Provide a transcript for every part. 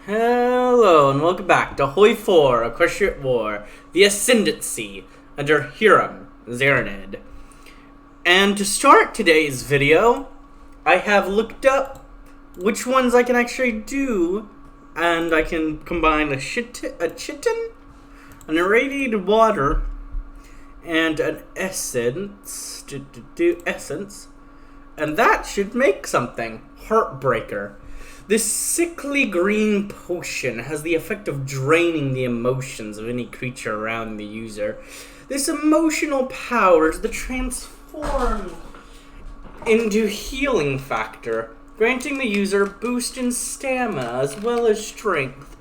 Hello and welcome back to Hoi 4, Equestria War, the Ascendancy, under Hiram Zaranid. And to start today's video, I have looked up which ones I can actually do, and I can combine a chitin, an irradiated water, and an essence, and that should make something. Heartbreaker. This sickly green potion has the effect of draining the emotions of any creature around the user. This emotional power is the transform into healing factor, granting the user a boost in stamina as well as strength,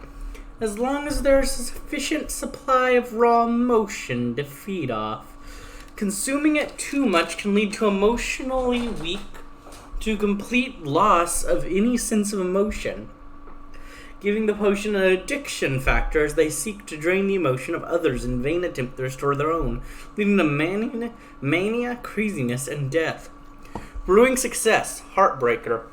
as long as there is a sufficient supply of raw emotion to feed off. Consuming it too much can lead to emotionally weak to complete loss of any sense of emotion, giving the potion an addiction factor as they seek to drain the emotion of others in vain attempt to restore their own, leading to mania, craziness, and death. Brewing success, Heartbreaker.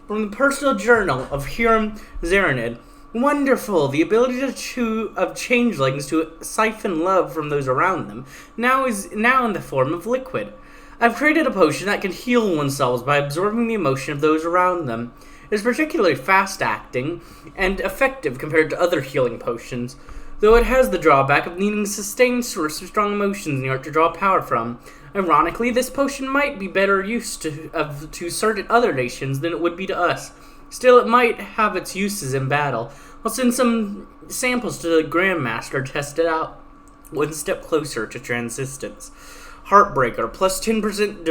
From the personal journal of Hiram Zaranid. Wonderful, the ability of changelings to siphon love from those around them now in the form of liquid. I've created a potion that can heal oneself by absorbing the emotion of those around them. It is particularly fast-acting and effective compared to other healing potions, though it has the drawback of needing a sustained source of strong emotions in order to draw power from. Ironically, this potion might be better use to certain other nations than it would be to us. Still, it might have its uses in battle. I'll send some samples to the Grandmaster to test it out. One step closer to transistence. Heartbreaker, plus 10%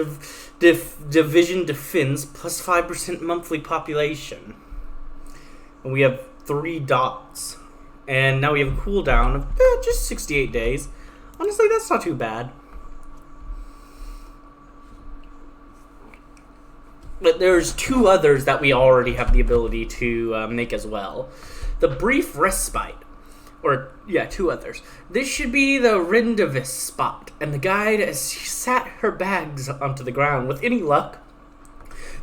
division defense, plus 5% monthly population. And we have 3 dots. And now we have a cooldown of just 68 days. Honestly, that's not too bad. But there's 2 others that we already have the ability to make as well. The Brief Respite. 2 others. This should be the Rendavis spot, and the guide as she sat her bags onto the ground. With any luck,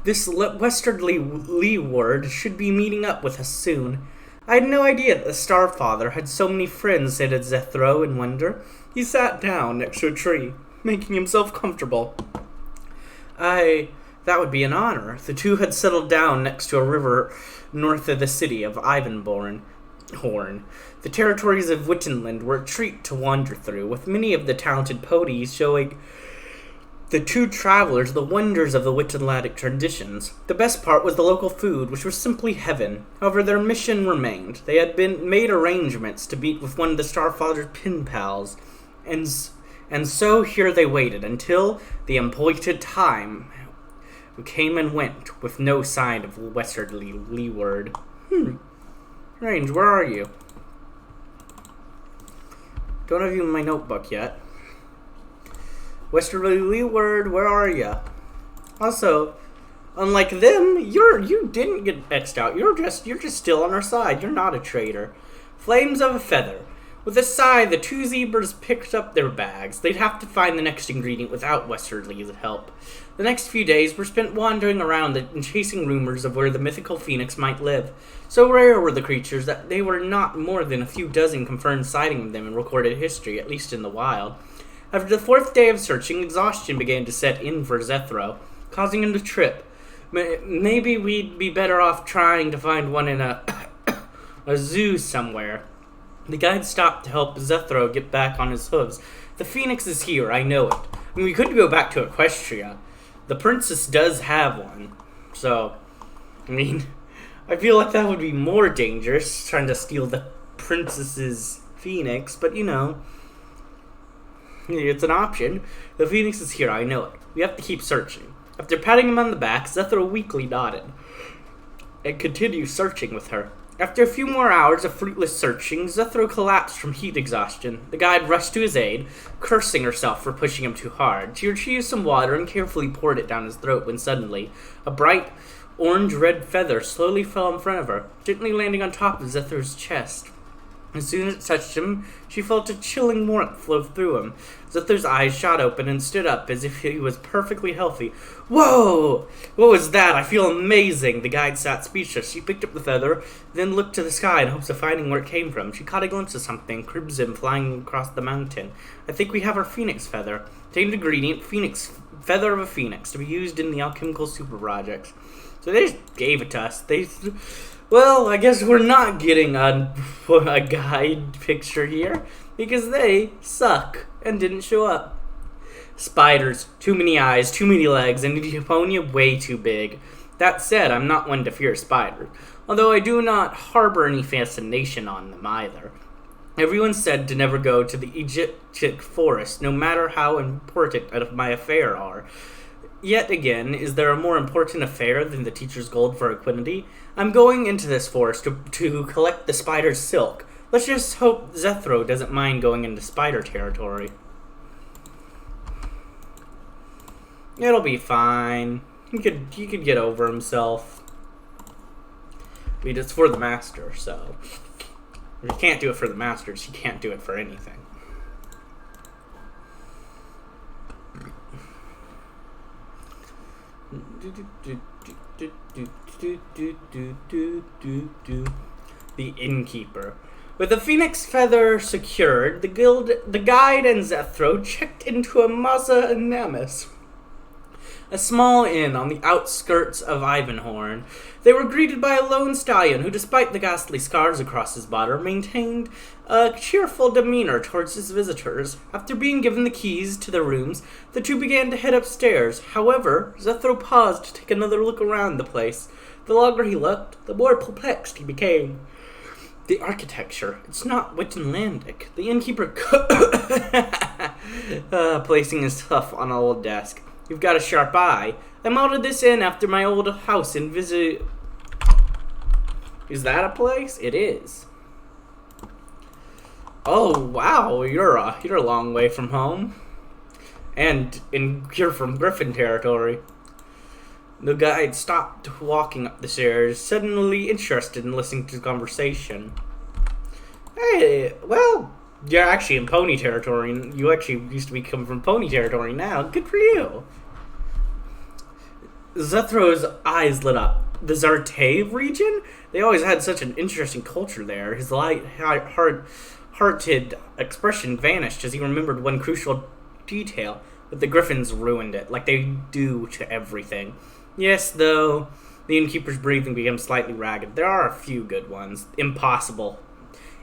this westerly leeward should be meeting up with us soon. I had no idea that the Starfather had so many friends, said Zethro in wonder. He sat down next to a tree, making himself comfortable. That would be an honor. The 2 had settled down next to a river north of the city of Ivanborn. The territories of Wittenland were a treat to wander through, with many of the talented ponies showing the 2 travelers the wonders of the Wittenlandic traditions. The best part was the local food, which was simply heaven. However, their mission remained. They had made arrangements to meet with one of the Starfather's pen pals, and so here they waited until the appointed time came and went, with no sign of westerly leeward. Range, where are you? Don't have you in my notebook yet. Westerly leeward, where are you? Also, unlike them, you didn't get X'd out. You're just still on our side. You're not a traitor. Flames of a feather. With a sigh, the 2 zebras picked up their bags. They'd have to find the next ingredient without Westerly's help. The next few days were spent wandering around and chasing rumors of where the mythical phoenix might live. So rare were the creatures that they were not more than a few dozen confirmed sightings of them in recorded history, at least in the wild. After the 4th day of searching, exhaustion began to set in for Zethro, causing him to trip. Maybe we'd be better off trying to find one in a zoo somewhere. The guide stopped to help Zethro get back on his hooves. The phoenix is here, I know it. I mean, we could go back to Equestria. The princess does have one. So, I mean, I feel like that would be more dangerous, trying to steal the princess's phoenix. But, you know, it's an option. The phoenix is here, I know it. We have to keep searching. After patting him on the back, Zethro weakly nodded and continued searching with her. After a few more hours of fruitless searching, Zethro collapsed from heat exhaustion. The guide rushed to his aid, cursing herself for pushing him too hard. She retrieved some water and carefully poured it down his throat when suddenly a bright orange-red feather slowly fell in front of her, gently landing on top of Zethro's chest. As soon as it touched him, she felt a chilling warmth flow through him. Zethro's eyes shot open and stood up as if he was perfectly healthy. Whoa! What was that? I feel amazing! The guide sat speechless. She picked up the feather, then looked to the sky in hopes of finding where it came from. She caught a glimpse of something, crimson, flying across the mountain. I think we have our phoenix feather. Named ingredient, phoenix, feather of a phoenix, to be used in the alchemical super projects. So they just gave it to us. Well, I guess we're not getting a guide picture here, because they suck and didn't show up. Spiders, too many eyes, too many legs, and the pony way too big. That said, I'm not one to fear spiders, although I do not harbor any fascination on them either. Everyone said to never go to the Egyptic forest, no matter how important my affair are. Yet again, is there a more important affair than the teacher's gold for equinety? I'm going into this forest to collect the spider's silk. Let's just hope Zethro doesn't mind going into spider territory. It'll be fine. He could get over himself. I mean, it's for the master, so if you can't do it for the masters, you can't do it for anything. The innkeeper. With the phoenix feather secured, the guide and Zethro checked into a Mazza and Namus, a small inn on the outskirts of Ivanhorn. They were greeted by a lone stallion who, despite the ghastly scars across his body, maintained a cheerful demeanor towards his visitors. After being given the keys to their rooms, the two began to head upstairs. However, Zethro paused to take another look around the place. The longer he looked, the more perplexed he became. The architecture, it's not Wittenlandic. The innkeeper placing his stuff on an old desk. You've got a sharp eye. I mounted this inn after my old house in visit. Is that a place? It is. Oh wow, you're a long way from home, and you're from Griffin territory. The guide stopped walking up the stairs, suddenly interested in listening to the conversation. Hey, well, you're actually in pony territory. You actually used to be coming from pony territory now. Good for you. Zethro's eyes lit up. The Zartave region? They always had such an interesting culture there. His light-hearted expression vanished as he remembered one crucial detail, but the Griffins ruined it, like they do to everything. Yes, though, the innkeeper's breathing became slightly ragged. There are a few good ones. Impossible.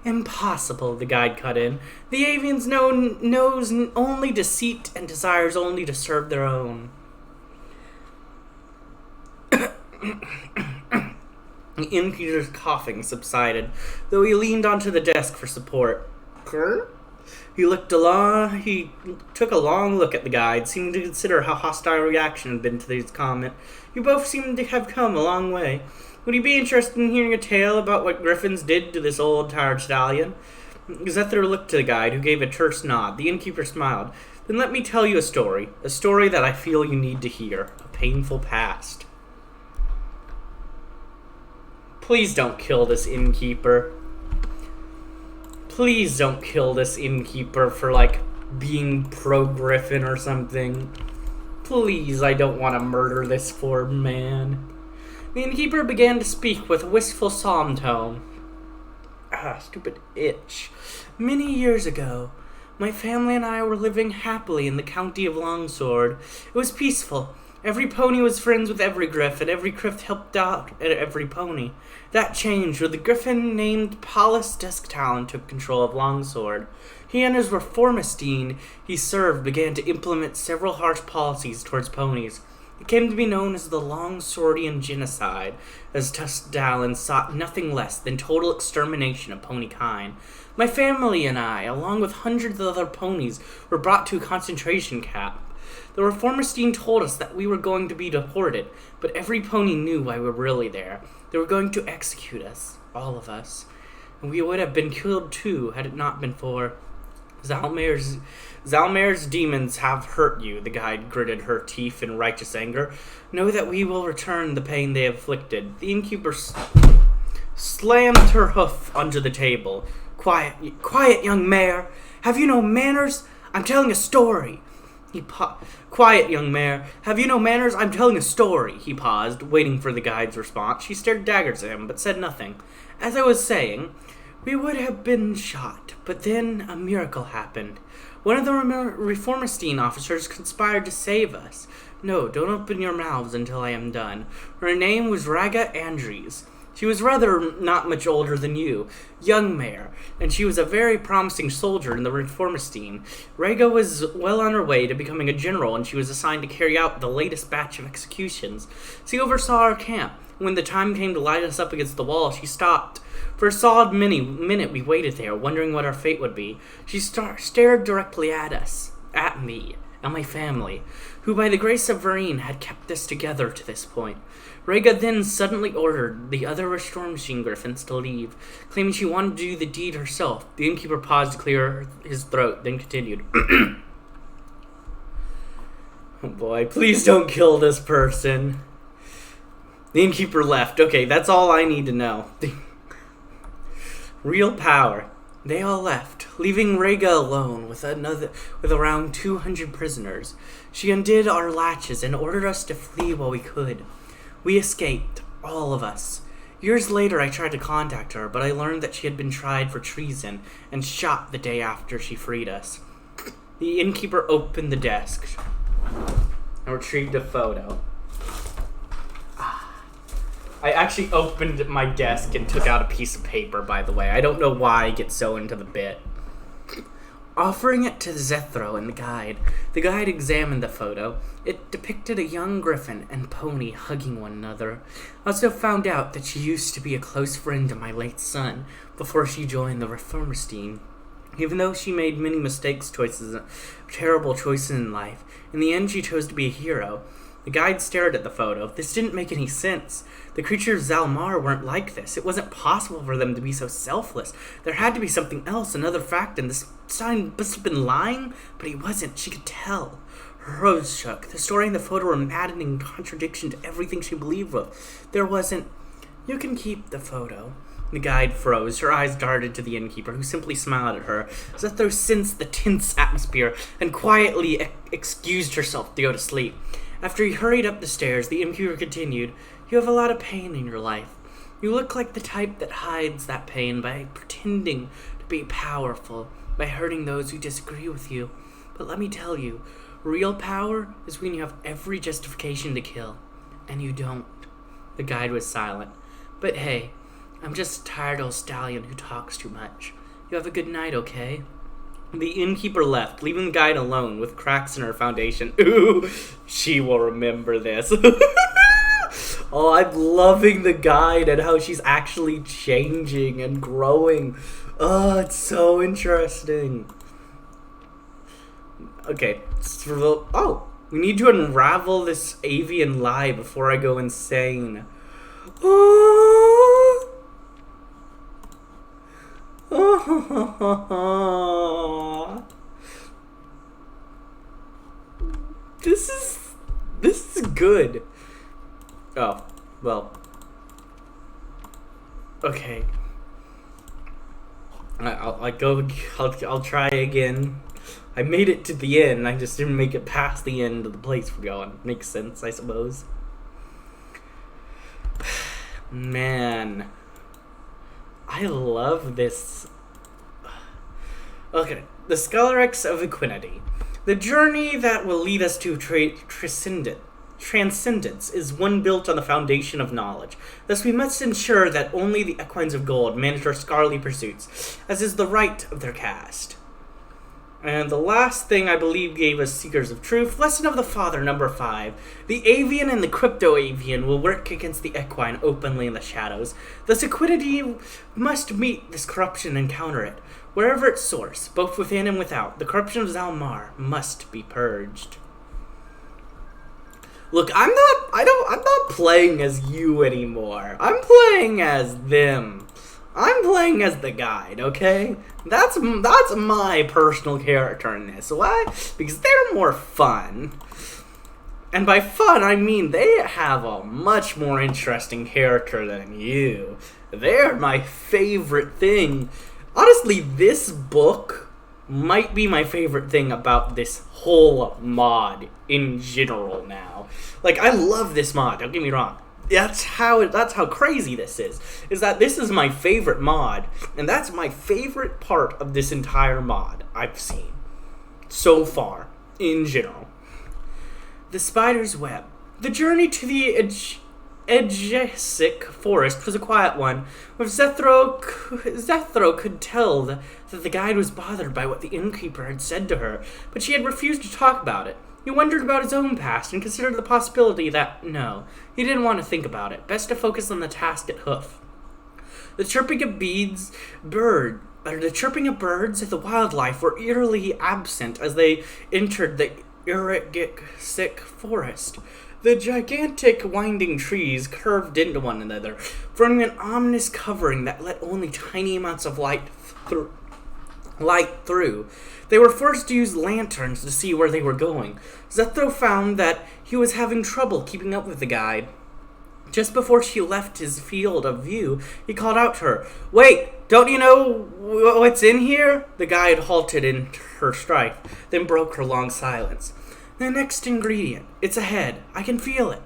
Impossible, the guide cut in. The avians knows only deceit and desires only to serve their own. The innkeeper's coughing subsided, though he leaned onto the desk for support. He took a long look at the guide, seeming to consider how hostile a reaction had been to his comment. You both seem to have come a long way. Would you be interested in hearing a tale about what Griffins did to this old tired stallion? Zethro looked to the guide, who gave a terse nod. The innkeeper smiled. Then let me tell you a story that I feel you need to hear. A painful past. Please don't kill this innkeeper. Please don't kill this innkeeper for, being pro-Griffin or something. Please, I don't want to murder this poor man. The innkeeper began to speak with a wistful psalm tone. Stupid itch. Many years ago, my family and I were living happily in the county of Longsword. It was peaceful. Every pony was friends with every griff, and every griff helped out at every pony. That changed when the griffin named Paulus Desktalon took control of Longsword. He and his reformistine he served began to implement several harsh policies towards ponies. It came to be known as the Longswordian Genocide, as Desktalon sought nothing less than total extermination of pony kind. My family and I, along with hundreds of other ponies, were brought to a concentration camp. The reformistine told us that we were going to be deported, but every pony knew why we were really there. They were going to execute us, all of us. And we would have been killed too, had it not been for... Zalmair's demons have hurt you, the guide gritted her teeth in righteous anger. Know that we will return the pain they have inflicted. The innkeeper slammed her hoof onto the table. Quiet, young mayor. Have you no manners? I'm telling a story. Quiet, young mayor. Have you no manners? I'm telling a story. He paused, waiting for the guide's response. She stared daggers at him, but said nothing. As I was saying, we would have been shot, but then a miracle happened. One of the Reformistine officers conspired to save us. No, don't open your mouths until I am done. Her name was Raga Andres. She was rather not much older than you, young mayor, and she was a very promising soldier in the Reformistine. Raga was well on her way to becoming a general, and she was assigned to carry out the latest batch of executions. She oversaw our camp. When the time came to light us up against the wall, she stopped. For a solid minute we waited there, wondering what our fate would be. She stared directly at us, at me, and my family, who by the grace of Vereen had kept us together to this point. Rhaega then suddenly ordered the other Storm Machine Griffins to leave, claiming she wanted to do the deed herself. The innkeeper paused to clear his throat, then continued. Oh boy, please don't kill this person. The innkeeper left. Okay, that's all I need to know. Real power. They all left, leaving Rhaega alone with around 200 prisoners. She undid our latches and ordered us to flee while we could. We escaped, all of us. Years later, I tried to contact her, but I learned that she had been tried for treason and shot the day after she freed us. The innkeeper opened the desk and retrieved a photo. I actually opened my desk and took out a piece of paper, by the way. I don't know why I get so into the bit. Offering it to Zethro and the guide examined the photo. It depicted a young griffin and pony hugging one another. I also found out that she used to be a close friend of my late son before she joined the Reformistine. Even though she made many terrible choices in life, in the end she chose to be a hero. The guide stared at the photo. This didn't make any sense. The creatures of Zalmar weren't like this. It wasn't possible for them to be so selfless. There had to be something else, another fact, and this sign must have been lying, but he wasn't. She could tell. Her rose shook. The story in the photo were maddening in contradiction to everything she believed with. There wasn't... You can keep the photo. The guide froze. Her eyes darted to the innkeeper, who simply smiled at her. Zethro sensed the tense atmosphere and quietly excused herself to go to sleep. After he hurried up the stairs, the innkeeper continued, You have a lot of pain in your life. You look like the type that hides that pain by pretending to be powerful, by hurting those who disagree with you. But let me tell you, real power is when you have every justification to kill, and you don't. The guide was silent. But hey, I'm just a tired old stallion who talks too much. You have a good night, okay? The innkeeper left, leaving the guide alone with cracks in her foundation. Ooh, she will remember this. Oh, I'm loving the guide and how she's actually changing and growing. Oh, it's so interesting. Okay, we need to unravel this avian lie before I go insane. Oh. This is good. Oh, well. Okay. I'll try again. I made it to the end. I just didn't make it past the end of the place we're going. Makes sense, I suppose. Man. I love this. Okay, the Scholarics of Equinety. The journey that will lead us to transcendence is one built on the foundation of knowledge. Thus we must ensure that only the equines of gold manage our scholarly pursuits, as is the right of their caste. And the last thing I believe gave us Seekers of Truth, Lesson of the Father, number 5. The avian and the crypto-avian will work against the equine openly in the shadows. Thus Equinety must meet this corruption and counter it. Wherever its source, both within and without, the corruption of Zalmar must be purged. Look, I'm not playing as you anymore. I'm playing as them. I'm playing as the guide, okay? That's my personal character in this. Why? Because they're more fun. And by fun, I mean they have a much more interesting character than you. They're my favorite thing. Honestly, this book might be my favorite thing about this whole mod in general now. Like, I love this mod, don't get me wrong. That's how crazy this is that this is my favorite mod, and that's my favorite part of this entire mod I've seen so far, in general. The Spider's Web. The journey to the Edgesic forest was a quiet one, where Zethro could tell that the guide was bothered by what the innkeeper had said to her, but she had refused to talk about it. He wondered about his own past and considered the possibility that, no, he didn't want to think about it. Best to focus on the task at hoof. The chirping of birds and the wildlife were eerily absent as they entered the Edgesic forest. The gigantic winding trees curved into one another, forming an ominous covering that let only tiny amounts of light through. They were forced to use lanterns to see where they were going. Zethro found that he was having trouble keeping up with the guide. Just before she left his field of view, he called out to her, "Wait, don't you know what's in here?" The guide halted in her stride, then broke her long silence. "The next ingredient. It's ahead. I can feel it.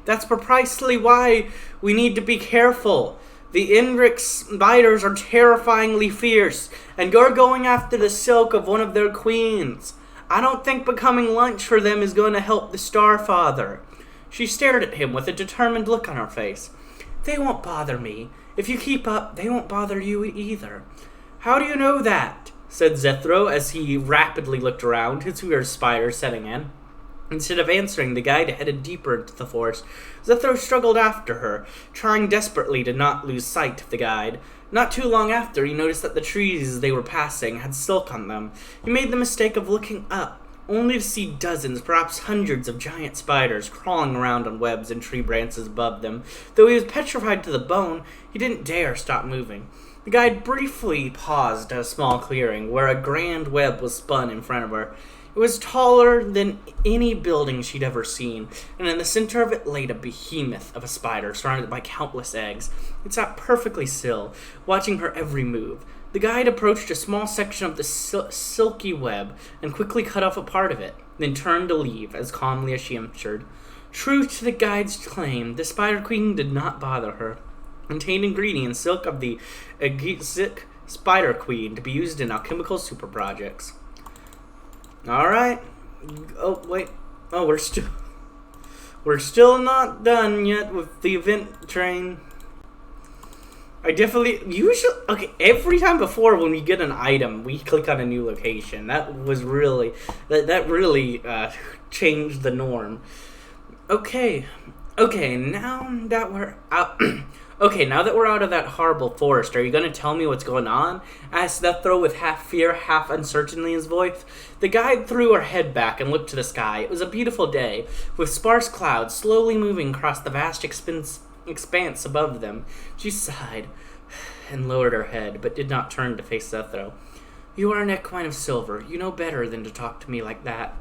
That's precisely why we need to be careful. The Indrik spiders are terrifyingly fierce, and you're going after the silk of one of their queens. I don't think becoming lunch for them is going to help the Starfather." She stared at him with a determined look on her face. "They won't bother me. If you keep up, they won't bother you either." "How do you know that?" said Zethro as he rapidly looked around, his weird spider setting in. Instead of answering, the guide headed deeper into the forest. Zethro struggled after her, trying desperately to not lose sight of the guide. Not too long after, he noticed that the trees they were passing had silk on them. He made the mistake of looking up, only to see dozens, perhaps hundreds of giant spiders crawling around on webs and tree branches above them. Though he was petrified to the bone, he didn't dare stop moving. The guide briefly paused at a small clearing, where a grand web was spun in front of her. It was taller than any building she'd ever seen, and in the center of it laid a behemoth of a spider surrounded by countless eggs. It sat perfectly still, watching her every move. The guide approached a small section of the silky web and quickly cut off a part of it, then turned to leave as calmly as she entered. True to the guide's claim, the Spider Queen did not bother her. Contained ingredients silk of the Edgesic Spider Queen to be used in alchemical super projects. Alright. Oh, wait. Oh, we're still not done yet with the event train. Okay, every time before when we get an item, we click on a new location. That was really, that really changed the norm. Okay, now that we're out... Okay, now that we're out of that horrible forest, are you going to tell me what's going on? Asked Zethro with half fear, half uncertainty in his voice. The guide threw her head back and looked to the sky. It was a beautiful day, with sparse clouds slowly moving across the vast expanse above them. She sighed and lowered her head, but did not turn to face Zethro. "You are an equine of silver. You know better than to talk to me like that."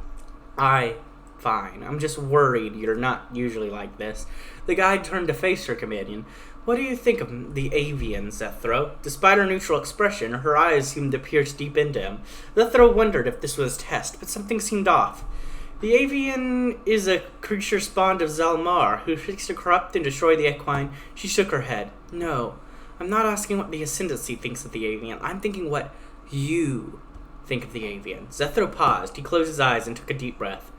Fine. I'm just worried you're not usually like this." The guide turned to face her companion. "What do you think of the avian, Zethro?" Despite her neutral expression, her eyes seemed to pierce deep into him. Zethro wondered if this was a test, but something seemed off. "The avian is a creature spawned of Zalmar, who seeks to corrupt and destroy the equine." She shook her head. "No, I'm not asking what the Ascendancy thinks of the avian. I'm thinking what you think of the avian." Zethro paused. He closed his eyes and took a deep breath.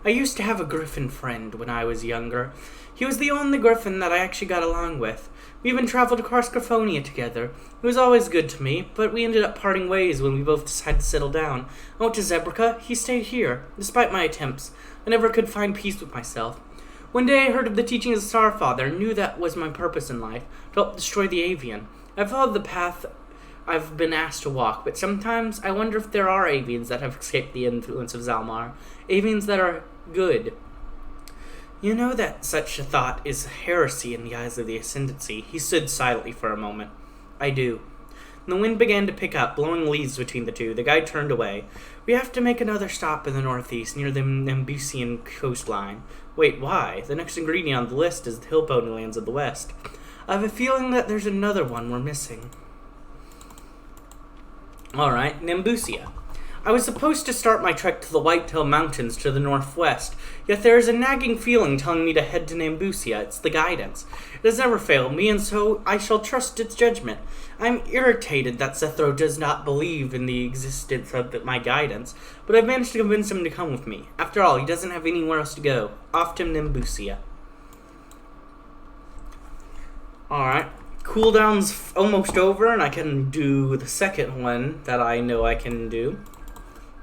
"I used to have a griffin friend when I was younger. He was the only griffin that I actually got along with. We even traveled across Griffonia together. He was always good to me, but we ended up parting ways when we both decided to settle down. I went to Zebrica. He stayed here. Despite my attempts, I never could find peace with myself. One day I heard of the teachings of Starfather and knew that was my purpose in life, to help destroy the avian. I followed the path I've been asked to walk, but sometimes I wonder if there are avians that have escaped the influence of Zalmar. Avians that are good. You know that such a thought is heresy in the eyes of the Ascendancy." He stood silently for a moment. "I do." The wind began to pick up, blowing leaves between the two. The guide turned away. "We have to make another stop in the northeast, near the Nembusian coastline." "Wait, why? The next ingredient on the list is the hill ponylands of the west." "I have a feeling that there's another one we're missing." Alright, Nimbusia. I was supposed to start my trek to the Whitetail Mountains to the northwest, yet there is a nagging feeling telling me to head to Nimbusia. It's the guidance. It has never failed me, and so I shall trust its judgment. I am irritated that Zethro does not believe in the existence of my guidance, but I've managed to convince him to come with me. After all, he doesn't have anywhere else to go. Off to Nimbusia. Alright. Cooldown's almost over, and I can do the second one that I know I can do.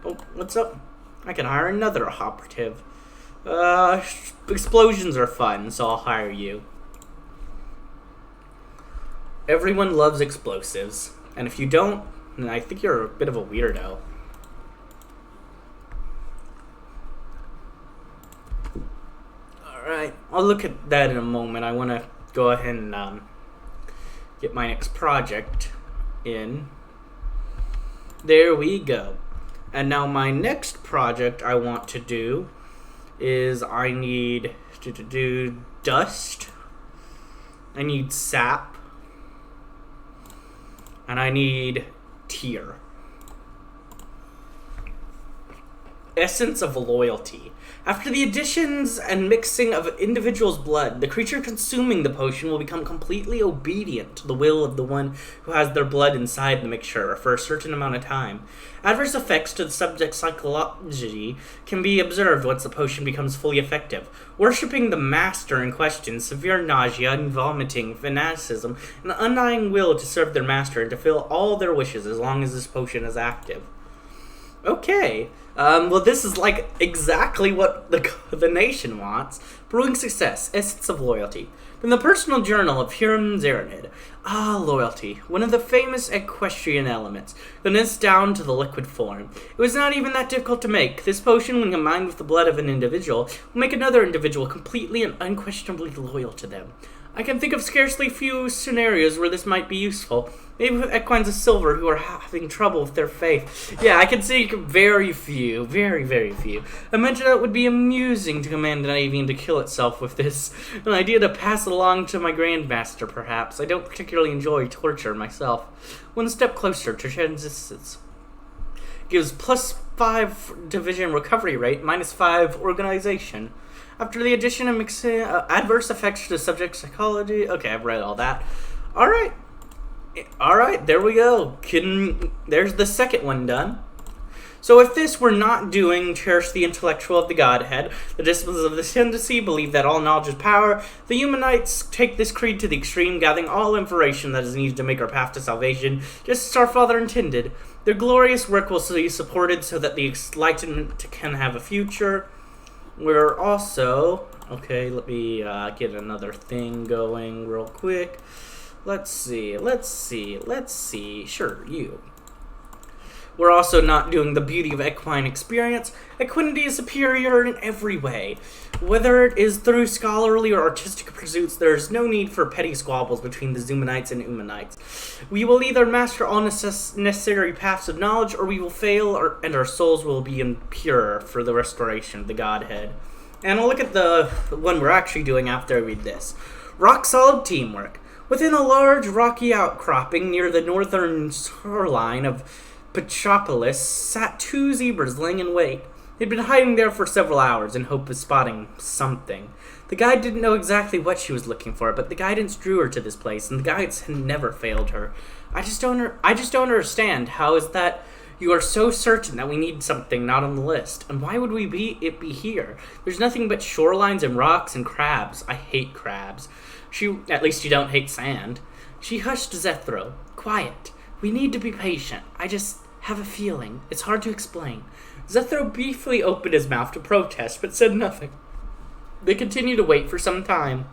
Oh, what's up? I can hire another operative. Explosions are fun, so I'll hire you. Everyone loves explosives, and if you don't, then I think you're a bit of a weirdo. Alright, I'll look at that in a moment. I want to go ahead and get my next project in. There we go. And now my next project I want to do is I need to do dust. I need sap. And I need tear. Essence of loyalty. After the additions and mixing of an individual's blood, the creature consuming the potion will become completely obedient to the will of the one who has their blood inside the mixture for a certain amount of time. Adverse effects to the subject's psychology can be observed once the potion becomes fully effective. Worshipping the master in question, severe nausea and vomiting, fanaticism, and an undying will to serve their master and to fill all their wishes as long as this potion is active. Okay. Well, this is like exactly what the nation wants. Brewing success, essence of loyalty. From the personal journal of Hiram Zaranid. Loyalty. One of the famous equestrian elements. Condensed down to the liquid form. It was not even that difficult to make. This potion, when combined with the blood of an individual, will make another individual completely and unquestionably loyal to them. I can think of scarcely few scenarios where this might be useful. Maybe with equines of silver who are having trouble with their faith. Yeah, I can see very few. Very, very few. I imagine it would be amusing to command an avian to kill itself with this. An idea to pass along to my grandmaster, perhaps. I don't particularly enjoy torture myself. One step closer to transistence. Gives +5 division recovery rate, -5 organization. After the addition and mixing adverse effects to the subject's psychology. Okay, I've read all that. Alright, there we go. There's the second one done. So if this were not doing cherish the intellectual of the Godhead, the disciples of the Ascendancy believe that all knowledge is power, the Humanites take this creed to the extreme, gathering all information that is needed to make our path to salvation, just as our Father intended. Their glorious work will be supported so that the Enlightenment can have a future. We're also... Okay, let me get another thing going real quick. Let's see. Sure, you. We're also not doing the beauty of equine experience. Equinity is superior in every way. Whether it is through scholarly or artistic pursuits, there is no need for petty squabbles between the Zumanites and Umanites. We will either master all necessary paths of knowledge, or we will fail, and our souls will be impure for the restoration of the Godhead. And I'll look at the one we're actually doing after I read this. Rock-solid teamwork. Within a large rocky outcropping near the northern shoreline of Pachopolis sat 2 zebras laying in wait. They'd been hiding there for several hours in hope of spotting something. The guide didn't know exactly what she was looking for, but the guidance drew her to this place, and the guides had never failed her. I just don't understand. How is that you are so certain that we need something not on the list? And why would it be here? There's nothing but shorelines and rocks and crabs. I hate crabs. At least you don't hate sand. She hushed Zethro. Quiet. We need to be patient. I just have a feeling. It's hard to explain. Zethro briefly opened his mouth to protest, but said nothing. They continued to wait for some time.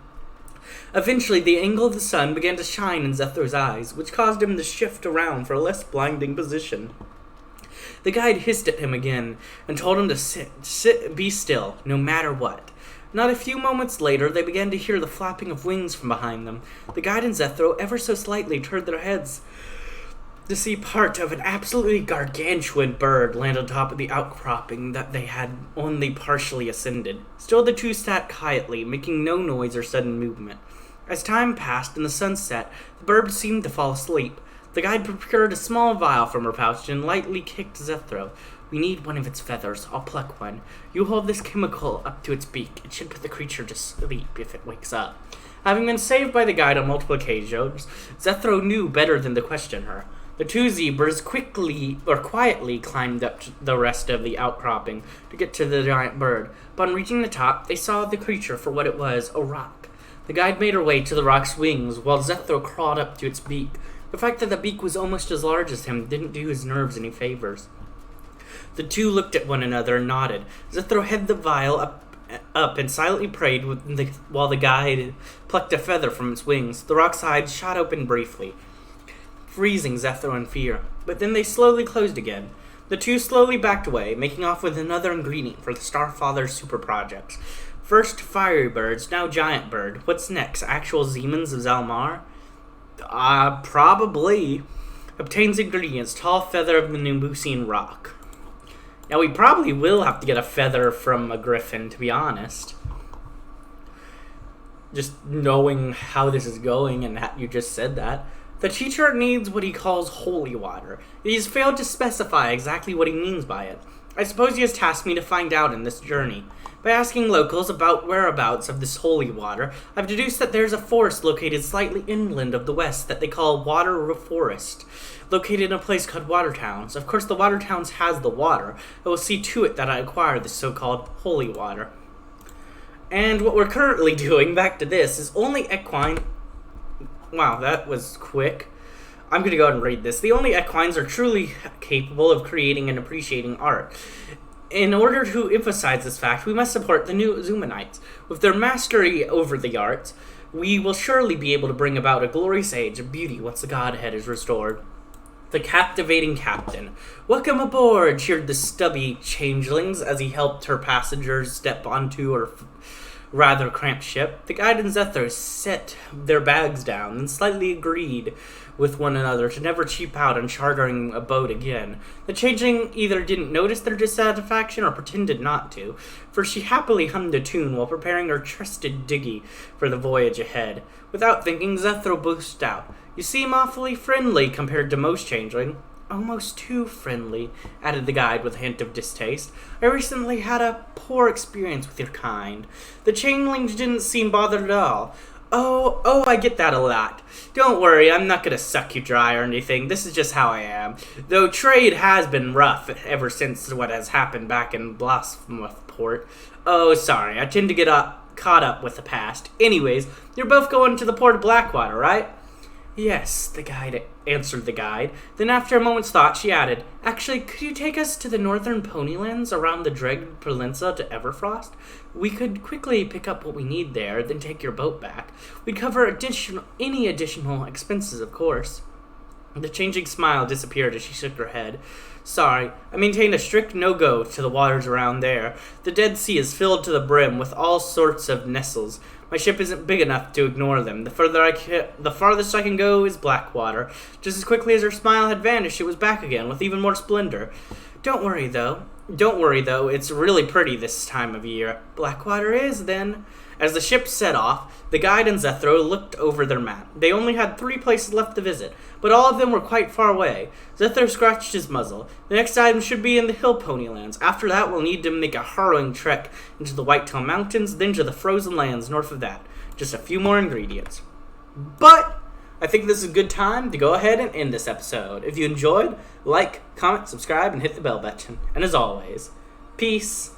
Eventually, the angle of the sun began to shine in Zethro's eyes, which caused him to shift around for a less blinding position. The guide hissed at him again, and told him to be still, no matter what. Not a few moments later, they began to hear the flapping of wings from behind them. The guide and Zethro ever so slightly turned their heads to see part of an absolutely gargantuan bird land on top of the outcropping that they had only partially ascended. Still, the two sat quietly, making no noise or sudden movement. As time passed and the sun set, the bird seemed to fall asleep. The guide procured a small vial from her pouch and lightly kicked Zethro. We need one of its feathers. I'll pluck one. You hold this chemical up to its beak. It should put the creature to sleep if it wakes up. Having been saved by the guide on multiple occasions, Zethro knew better than to question her. The two zebras quietly climbed up the rest of the outcropping to get to the giant bird. Upon reaching the top, they saw the creature for what it was, a rock. The guide made her way to the rock's wings, while Zethro crawled up to its beak. The fact that the beak was almost as large as him didn't do his nerves any favors. The two looked at one another and nodded. Zethro held the vial up and silently prayed while the guide plucked a feather from its wings. The rock's sides shot open briefly, freezing Zethro in fear, but then they slowly closed again. The two slowly backed away, making off with another ingredient for the Starfather's super projects. First, fiery birds, now giant bird. What's next? Actual Zemans of Zalmar? Probably. Obtains ingredients, tall feather of the Nimbusian rock. Now, we probably will have to get a feather from a griffin, to be honest. Just knowing how this is going and that you just said that. The teacher needs what he calls holy water. He has failed to specify exactly what he means by it. I suppose he has tasked me to find out in this journey. By asking locals about whereabouts of this holy water, I've deduced that there's a forest located slightly inland of the west that they call Water Forest, located in a place called Watertowns. Of course, the Watertowns has the water. I will see to it that I acquire this so-called holy water. And what we're currently doing, back to this, is only equine... Wow, that was quick. I'm going to go ahead and read this. The only equines are truly capable of creating and appreciating art. In order to emphasize this fact, we must support the new Zumanites. With their mastery over the arts, we will surely be able to bring about a glorious age of beauty once the Godhead is restored. The captivating captain. Welcome aboard, cheered the stubby changelings as he helped her passengers step onto her rather cramped ship. The guide and Zethro set their bags down and slightly agreed with one another to never cheap out on chartering a boat again. The changeling either didn't notice their dissatisfaction or pretended not to, for she happily hummed a tune while preparing her trusted dinghy for the voyage ahead. Without thinking, Zethro burst out. You seem awfully friendly compared to most changeling. Almost too friendly, added the guide with a hint of distaste. I recently had a poor experience with your kind. The changelings didn't seem bothered at all. Oh, I get that a lot. Don't worry, I'm not gonna suck you dry or anything. This is just how I am. Though trade has been rough ever since what has happened back in Blossomouthport. Oh, sorry, I tend to get caught up with the past. Anyways, you're both going to the port of Blackwater, right? Yes, answered the guide. Then after a moment's thought, she added, Actually, could you take us to the northern Ponylands around the Dread Peninsula to Everfrost? We could quickly pick up what we need there, then take your boat back. We'd cover any additional expenses, of course. The changing smile disappeared as she shook her head. Sorry, I maintain a strict no-go to the waters around there. The Dead Sea is filled to the brim with all sorts of nestles. My ship isn't big enough to ignore them. The farthest I can go is Blackwater. Just as quickly as her smile had vanished, it was back again, with even more splendor. Don't worry, though. It's really pretty this time of year. Blackwater is, then. As the ship set off, the guide and Zethro looked over their map. They only had 3 places left to visit, but all of them were quite far away. Zethro scratched his muzzle. The next item should be in the Hill Ponylands. After that, we'll need to make a harrowing trek into the Whitetail Mountains, then to the frozen lands north of that. Just a few more ingredients. But I think this is a good time to go ahead and end this episode. If you enjoyed, like, comment, subscribe, and hit the bell button. And as always, peace.